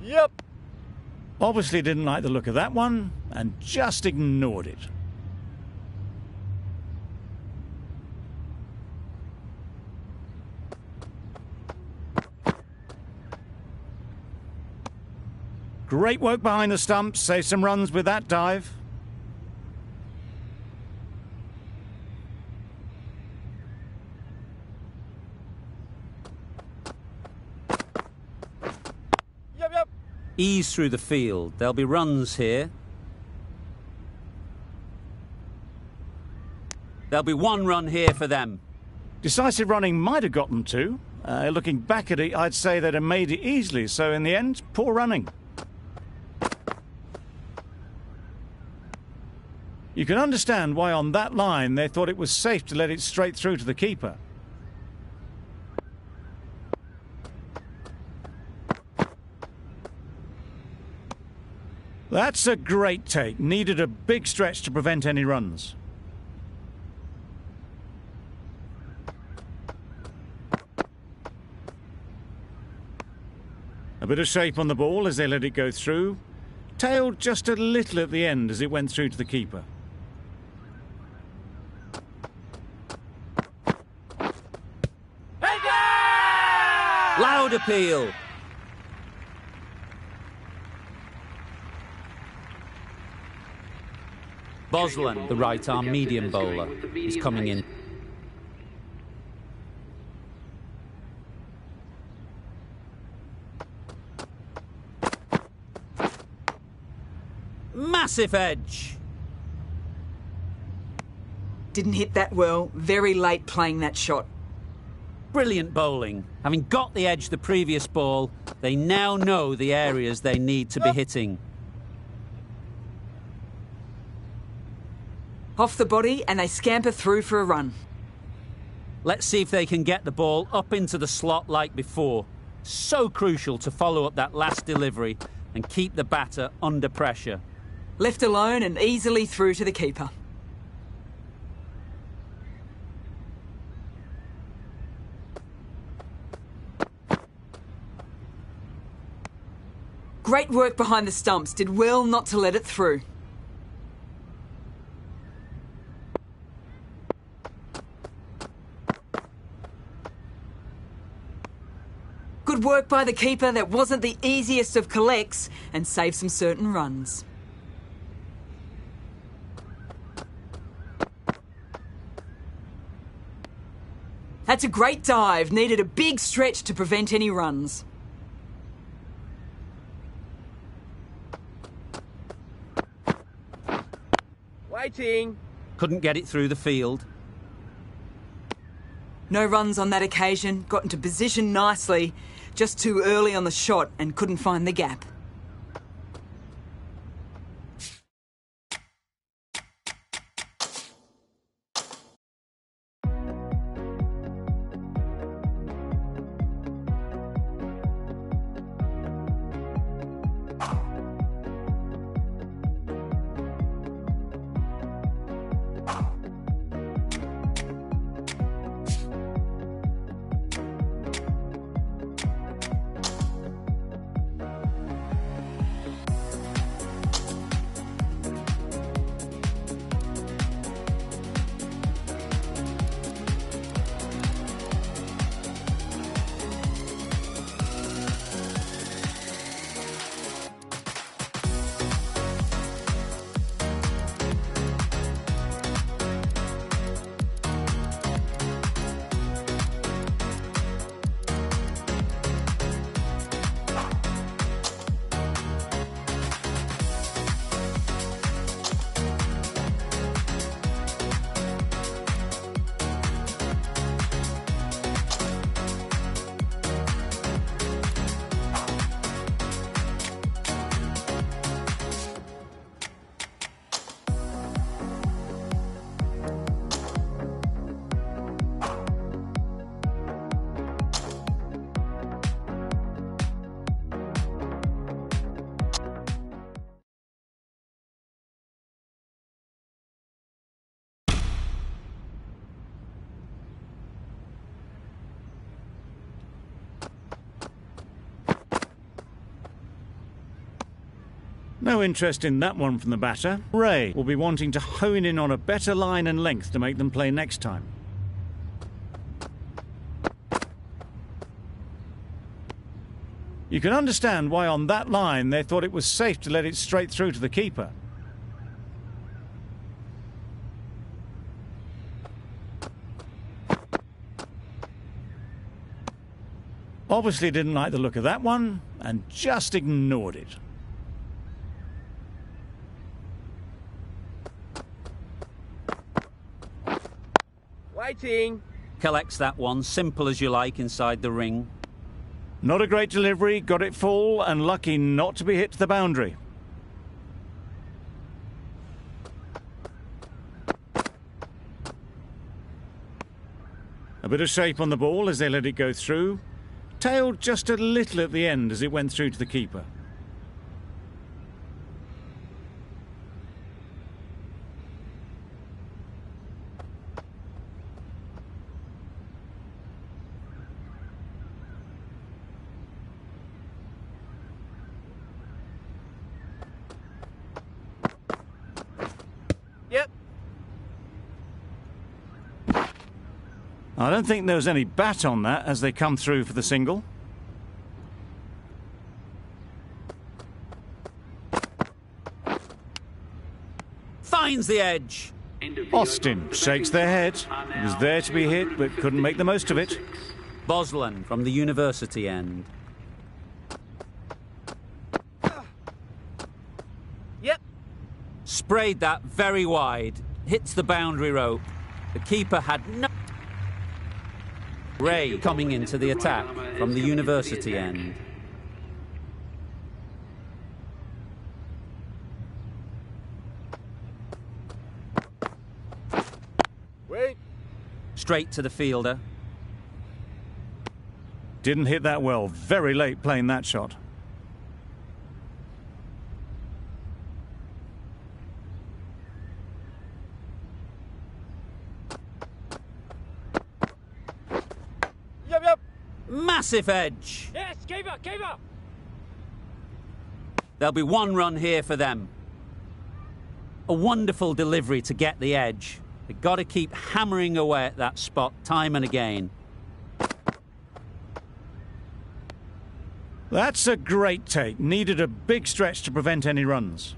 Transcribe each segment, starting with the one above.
Yep. Obviously didn't like the look of that one and just ignored it. Great work behind the stumps, saved some runs with that dive. Yep. Ease through the field. There'll be runs here. There'll be one run here for them. Decisive running might have got them two. Looking back at it, I'd say they'd have made it easily, so in the end, poor running. You can understand why on that line they thought it was safe to let it straight through to the keeper. That's a great take. Needed a big stretch to prevent any runs. A bit of shape on the ball as they let it go through. Tailed just a little at the end as it went through to the keeper. Loud appeal. Boslan, the right-arm medium bowler, is coming in. Massive edge. Didn't hit that well. Very late playing that shot. Brilliant bowling. Having got the edge the previous ball, they now know the areas they need to be hitting. Off the body and they scamper through for a run. Let's see if they can get the ball up into the slot like before. So crucial to follow up that last delivery and keep the batter under pressure. Left alone and easily through to the keeper. Great work behind the stumps. Did well not to let it through. Good work by the keeper. That wasn't the easiest of collects and saved some certain runs. That's a great dive. Needed a big stretch to prevent any runs. Waiting. Couldn't get it through the field. No runs on that occasion. Got into position nicely. Just too early on the shot and couldn't find the gap. No interest in that one from the batter. Ray will be wanting to hone in on a better line and length to make them play next time. You can understand why on that line they thought it was safe to let it straight through to the keeper. Obviously didn't like the look of that one and just ignored it. Waiting. Collects that one, simple as you like, inside the ring. Not a great delivery, got it full and lucky not to be hit to the boundary. A bit of shape on the ball as they let it go through. Tailed just a little at the end as it went through to the keeper. Yep. I don't think there was any bat on that as they come through for the single. Finds the edge. Austin shakes their head. It was there to be hit but couldn't make the most of it. Boslan from the university end. Yep. Sprayed that very wide. Hits the boundary rope. The keeper had no... Ray coming into the attack from the university end. Wait. Straight to the fielder. Didn't hit that well. Very late playing that shot. Yep, yep. Massive edge. Yes, keeper, keeper. There'll be one run here for them. A wonderful delivery to get the edge. They've got to keep hammering away at that spot time and again. That's a great take. Needed a big stretch to prevent any runs.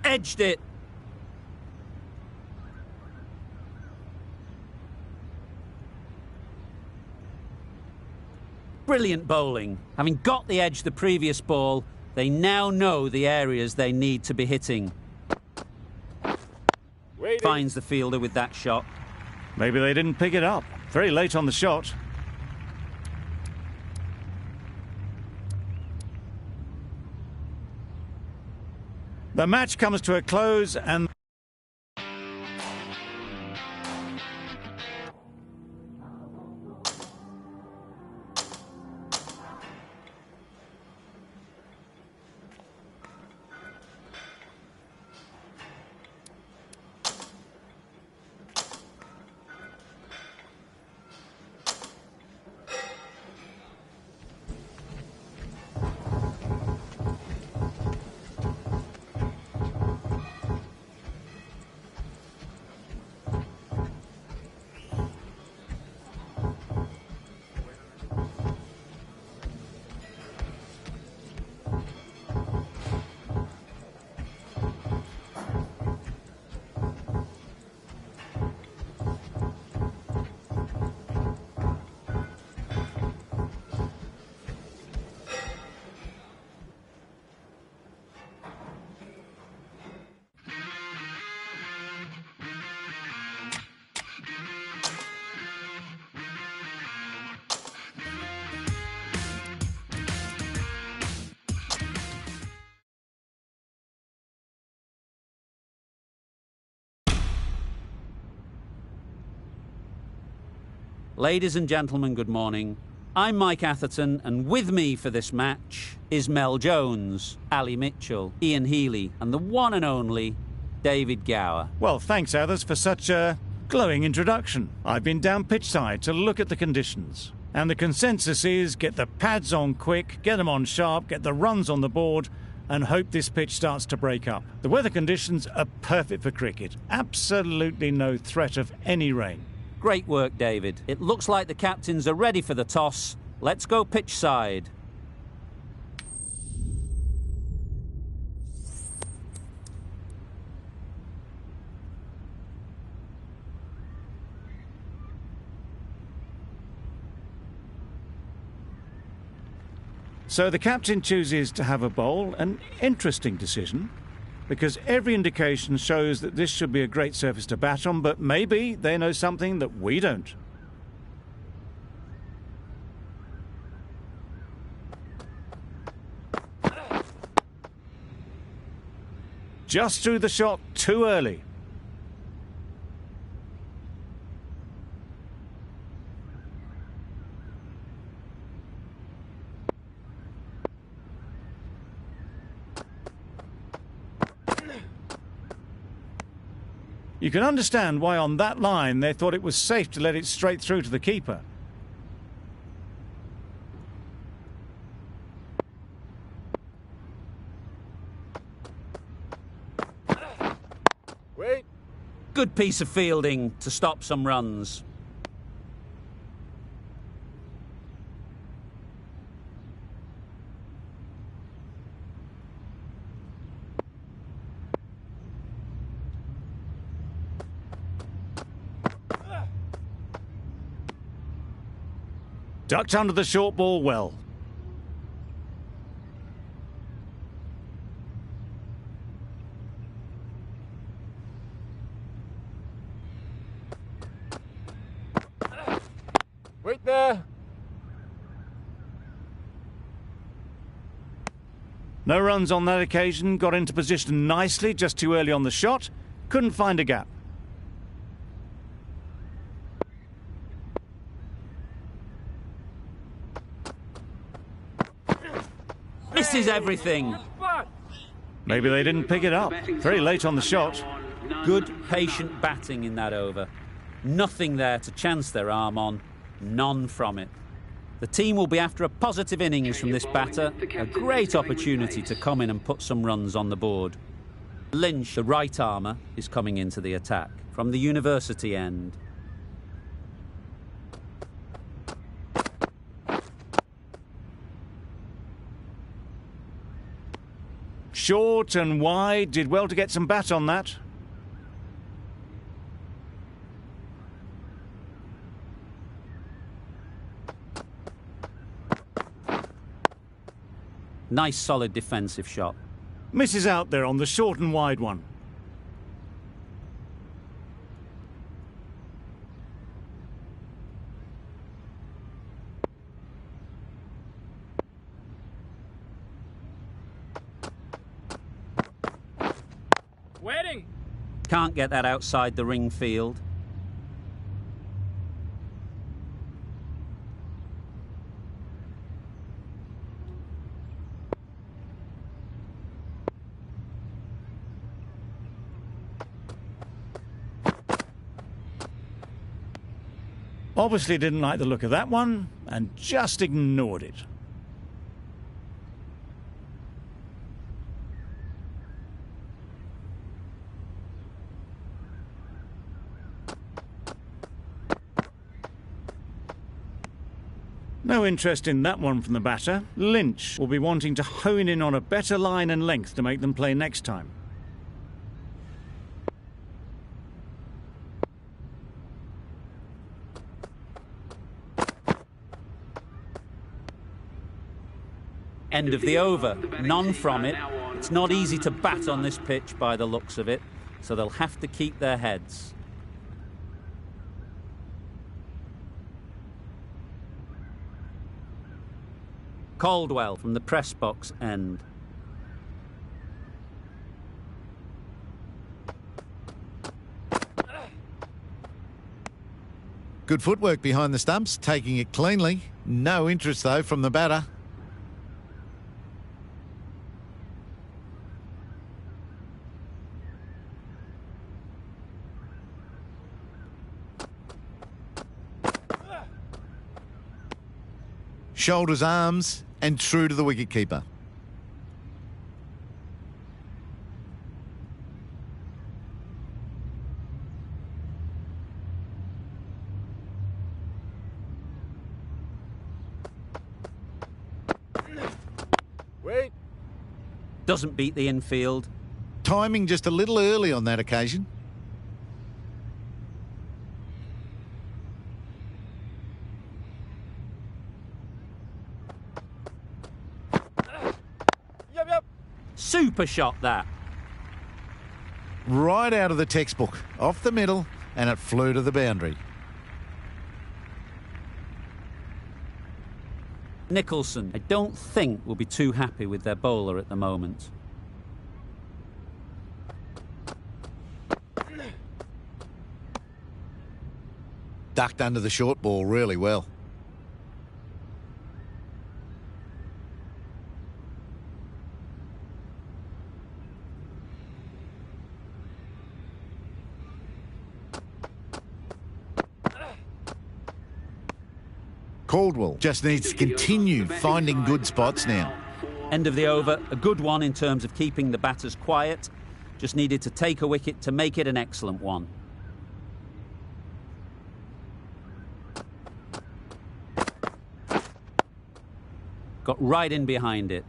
Edged it. Brilliant bowling. Having got the edge the previous ball, they now know the areas they need to be hitting. Waiting. Finds the fielder with that shot. Maybe they didn't pick it up. Very late on the shot. The match comes to a close and Ladies and gentlemen, good morning. I'm Mike Atherton, and with me for this match is Mel Jones, Ali Mitchell, Ian Healy, and the one and only David Gower. Well, thanks, Athers, for such a glowing introduction. I've been down pitchside to look at the conditions. And the consensus is get the pads on quick, get them on sharp, get the runs on the board, and hope this pitch starts to break up. The weather conditions are perfect for cricket. Absolutely no threat of any rain. Great work, David. It looks like the captains are ready for the toss. Let's go pitch side. So the captain chooses to have a bowl, an interesting decision, because every indication shows that this should be a great surface to bat on, but maybe they know something that we don't. Just threw the shot too early. You can understand why on that line they thought it was safe to let it straight through to the keeper. Wait. Good piece of fielding to stop some runs. Ducked under the short ball well. Wait there. No runs on that occasion, got into position nicely, just too early on the shot. Couldn't find a gap. Misses everything. Maybe they didn't pick it up. Very late on the shot. Good, patient batting in that over. Nothing there to chance their arm on. None from it. The team will be after a positive innings from this batter. A great opportunity to come in and put some runs on the board. Lynch, the right armer, is coming into the attack from the university end. Short and wide, did well to get some bat on that. Nice solid defensive shot. Misses out there on the short and wide one. Waiting. Can't get that outside the ring field. Obviously didn't like the look of that one and just ignored it. No interest in that one from the batter. Lynch will be wanting to hone in on a better line and length to make them play next time. End of the over. None from it. It's not easy to bat on this pitch by the looks of it, so they'll have to keep their heads. Caldwell from the press box end. Good footwork behind the stumps, taking it cleanly. No interest, though, from the batter. Shoulders, arms, and true to the wicketkeeper. Wait. Doesn't beat the infield. Timing just a little early on that occasion. Yep. Super shot, that. Right out of the textbook, off the middle, and it flew to the boundary. Nicholson, I don't think, will be too happy with their bowler at the moment. Ducked under the short ball really well. Caldwell just needs to continue finding good spots now. End of the over, a good one in terms of keeping the batters quiet. Just needed to take a wicket to make it an excellent one. Got right in behind it.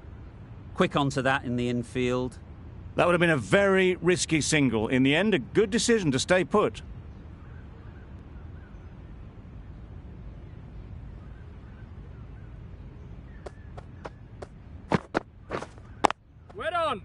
Quick onto that in the infield. That would have been a very risky single. In the end, a good decision to stay put. Wait on.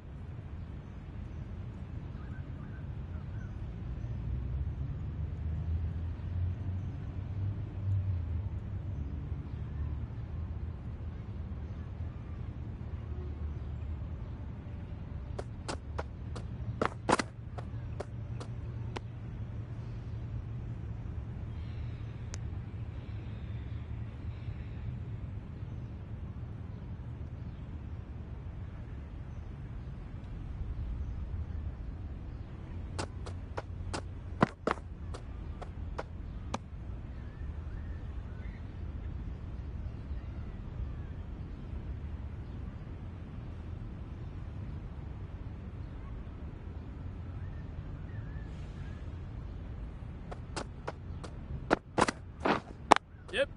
Yep.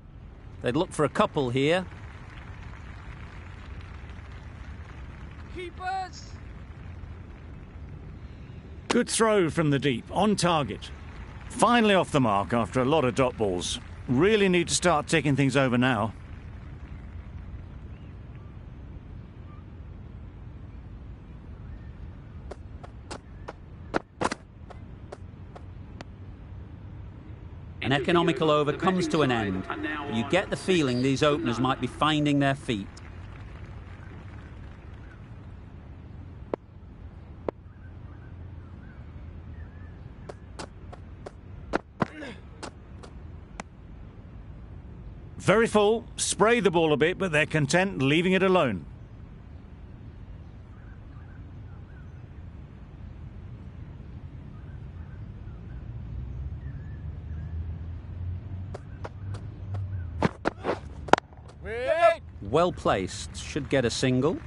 They'd look for a couple here. Keepers. Good throw from the deep, on target. Finally off the mark after a lot of dot balls. Really need to start taking things over now. An economical over comes to an end. You get the feeling these openers might be finding their feet. Very full, spray the ball a bit, but they're content leaving it alone. Wait. Well placed, should get a single.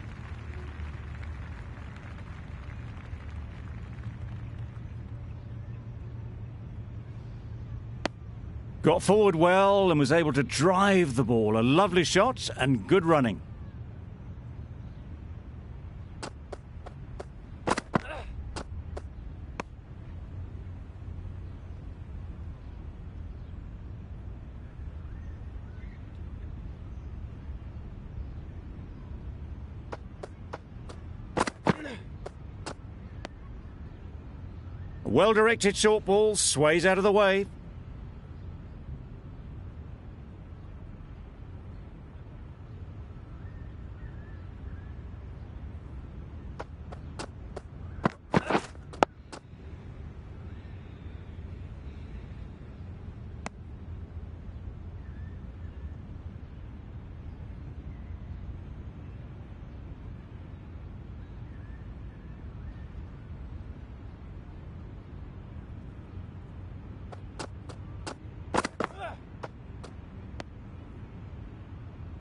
Got forward well and was able to drive the ball. A lovely shot and good running. Well-directed short ball, sways out of the way.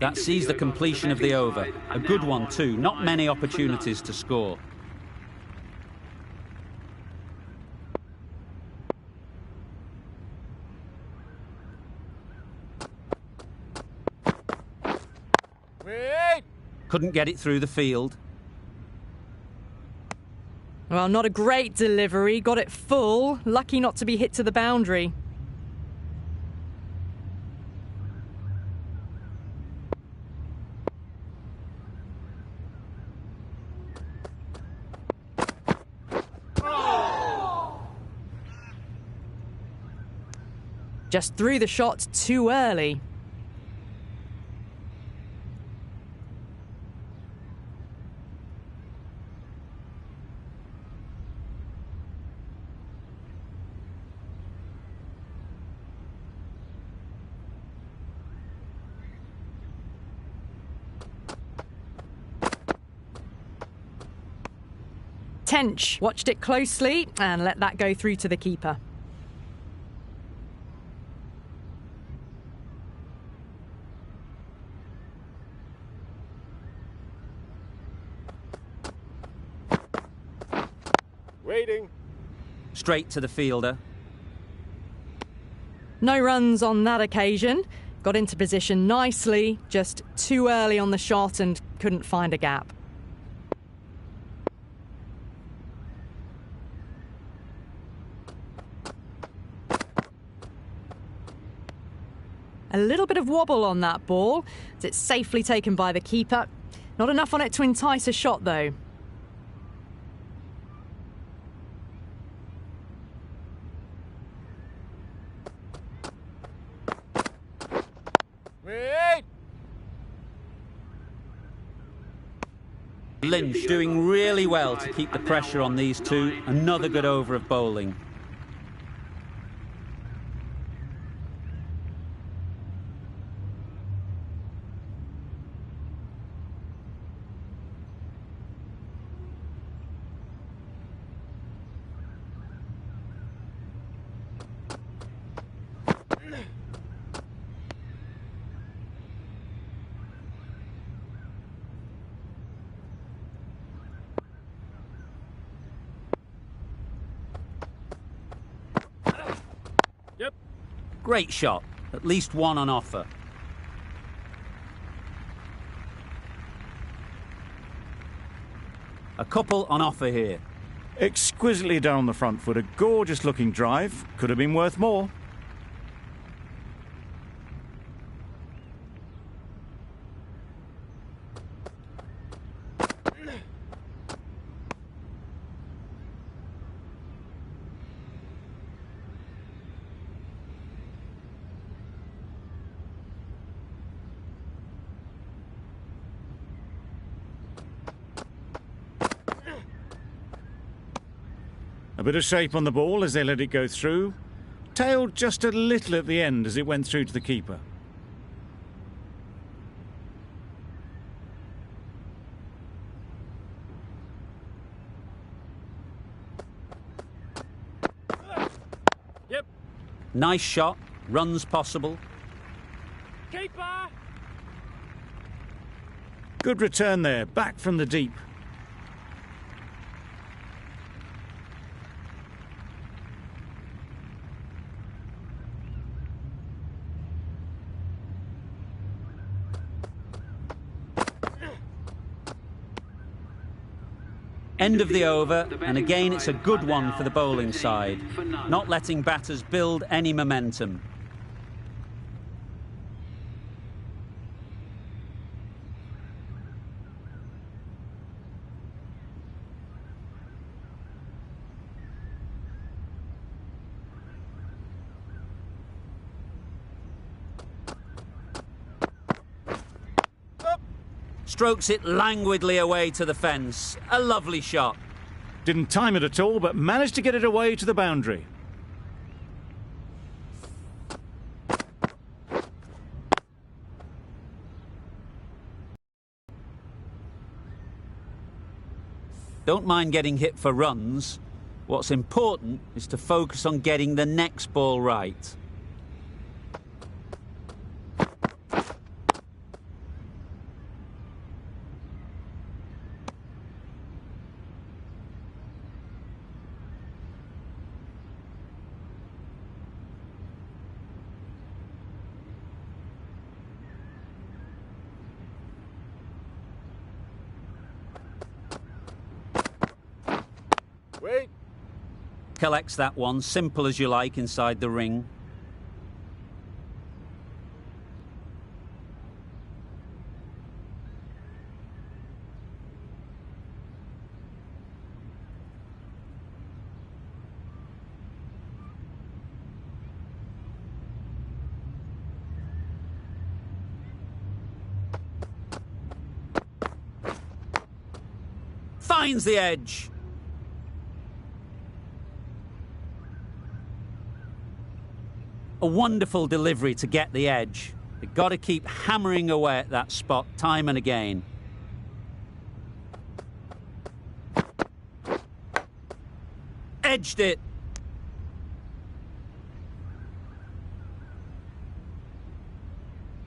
That sees the completion of the over. A good one too, not many opportunities to score. Wait! Couldn't get it through the field. Well, not a great delivery. Got it full. Lucky not to be hit to the boundary. Just threw the shot too early. Tench watched it closely and let that go through to the keeper. Waiting. Straight to the fielder. No runs on that occasion. Got into position nicely, just too early on the shot and couldn't find a gap. A little bit of wobble on that ball, as it's safely taken by the keeper. Not enough on it to entice a shot, though. Wait! Lynch doing really well to keep the pressure on these two. Another good over of bowling. Yep. Great shot. At least one on offer. A couple on offer here. Exquisitely done on the front foot. A gorgeous looking drive. Could have been worth more. A bit of shape on the ball as they let it go through. Tailed just a little at the end as it went through to the keeper. Yep. Nice shot. Runs possible. Keeper! Good return there, back from the deep. End of the over, and again it's a good one for the bowling side, not letting batters build any momentum. Strokes it languidly away to the fence. A lovely shot. Didn't time it at all, but managed to get it away to the boundary. Don't mind getting hit for runs. What's important is to focus on getting the next ball right. Wait. Collects that one, simple as you like, inside the ring. Finds the edge. A wonderful delivery to get the edge. They've got to keep hammering away at that spot time and again. Edged it.